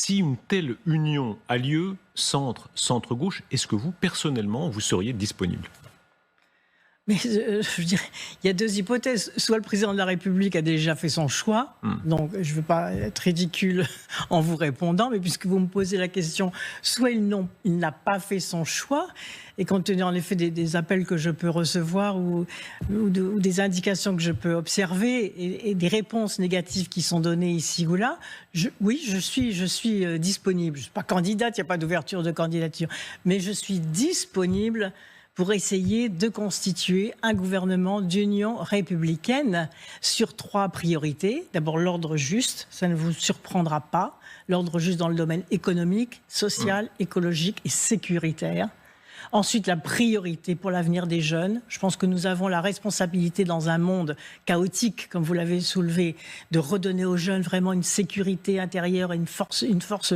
Si une telle union a lieu, centre-gauche, est-ce que vous, personnellement, vous seriez disponible? Mais je dirais, il y a deux hypothèses. Soit le président de la République a déjà fait son choix, donc je ne veux pas être ridicule en vous répondant, mais puisque vous me posez la question, soit il n'a pas fait son choix, et compte tenu en effet des appels que je peux recevoir ou des indications que je peux observer et des réponses négatives qui sont données ici ou là, oui, je suis disponible. Je ne suis pas candidate, il n'y a pas d'ouverture de candidature, mais je suis disponible pour essayer de constituer un gouvernement d'union républicaine sur 3 priorités. D'abord, l'ordre juste, ça ne vous surprendra pas. L'ordre juste dans le domaine économique, social, écologique et sécuritaire. Ensuite, la priorité pour l'avenir des jeunes. Je pense que nous avons la responsabilité dans un monde chaotique, comme vous l'avez soulevé, de redonner aux jeunes vraiment une sécurité intérieure, une force,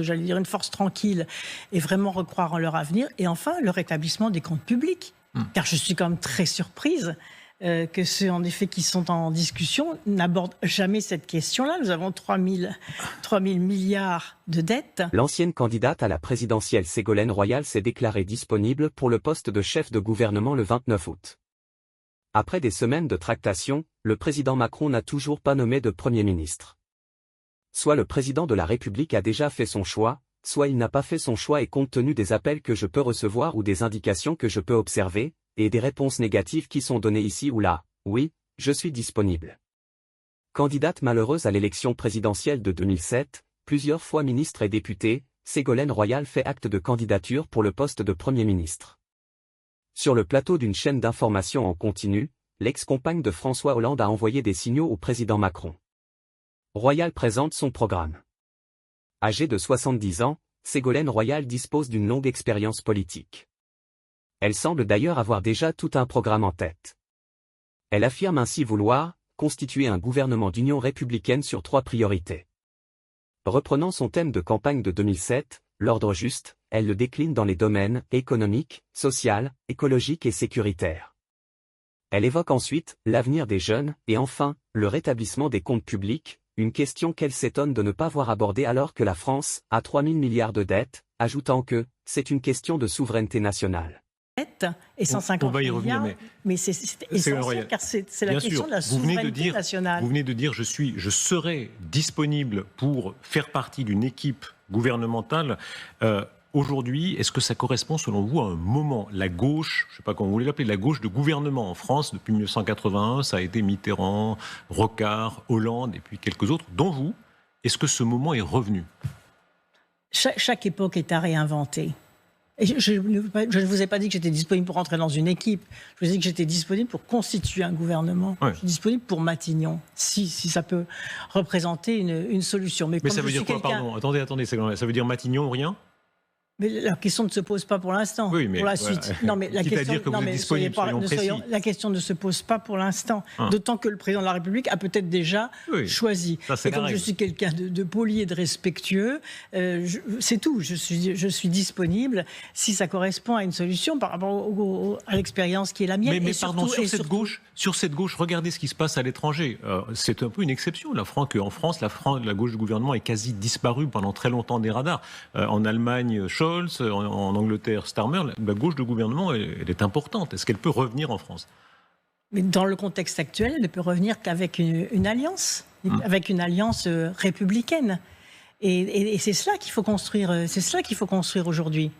j'allais dire une force tranquille, et vraiment recroire en leur avenir. Et enfin, le rétablissement des comptes publics. Car je suis quand même très surprise que ceux, en effet, qui sont en discussion n'abordent jamais cette question-là. Nous avons 3 000 milliards de dettes. L'ancienne candidate à la présidentielle Ségolène Royal s'est déclarée disponible pour le poste de chef de gouvernement le 29 août. Après des semaines de tractations, le président Macron n'a toujours pas nommé de Premier ministre. Soit le président de la République a déjà fait son choix, soit il n'a pas fait son choix et compte tenu des appels que je peux recevoir ou des indications que je peux observer, et des réponses négatives qui sont données ici ou là, oui, je suis disponible. Candidate malheureuse à l'élection présidentielle de 2007, plusieurs fois ministre et députée, Ségolène Royal fait acte de candidature pour le poste de Premier ministre. Sur le plateau d'une chaîne d'information en continu, l'ex-compagne de François Hollande a envoyé des signaux au président Macron. Royal présente son programme. Âgée de 70 ans, Ségolène Royal dispose d'une longue expérience politique. Elle semble d'ailleurs avoir déjà tout un programme en tête. Elle affirme ainsi vouloir constituer un gouvernement d'union républicaine sur 3 priorités. Reprenant son thème de campagne de 2007, l'ordre juste, elle le décline dans les domaines économique, social, écologique et sécuritaire. Elle évoque ensuite l'avenir des jeunes et enfin, le rétablissement des comptes publics, une question qu'elle s'étonne de ne pas voir abordée alors que la France a 3 000 milliards de dettes, ajoutant que c'est une question de souveraineté nationale. Et 150 on va y revenir, milliards, mais c'est essentiel car c'est la question de la souveraineté nationale. Vous venez de dire je serai disponible pour faire partie d'une équipe gouvernementale. Aujourd'hui, est-ce que ça correspond selon vous à un moment? La gauche, je ne sais pas comment vous voulez l'appeler, la gauche de gouvernement en France depuis 1981, ça a été Mitterrand, Rocard, Hollande et puis quelques autres, dont vous. Est-ce que ce moment est revenu? Chaque époque est à réinventer. Et je ne vous ai pas dit que j'étais disponible pour rentrer dans une équipe. Je vous ai dit que j'étais disponible pour constituer un gouvernement. Ouais. Je suis disponible pour Matignon, si ça peut représenter une solution. Mais ça veut dire quoi, pardon? Attendez, ça veut dire Matignon ou rien? Mais la question ne se pose pas pour l'instant. Oui, mais pour la suite. Non, mais la question, la question ne se pose pas pour l'instant. D'autant que le président de la République a peut-être déjà choisi. Ça, et comme je suis quelqu'un de poli et de respectueux, c'est tout. Je suis disponible si ça correspond à une solution par rapport à l'expérience qui est la mienne. Mais pardon, sur cette gauche, regardez ce qui se passe à l'étranger. C'est un peu une exception. En France, la gauche du gouvernement est quasi disparue pendant très longtemps des radars. En Allemagne, Scholz, en Angleterre, Starmer, la gauche de gouvernement, elle est importante. Est-ce qu'elle peut revenir en France? Mais dans le contexte actuel, elle ne peut revenir qu'avec une alliance, avec une alliance républicaine. Et c'est cela qu'il faut construire. C'est cela qu'il faut construire aujourd'hui.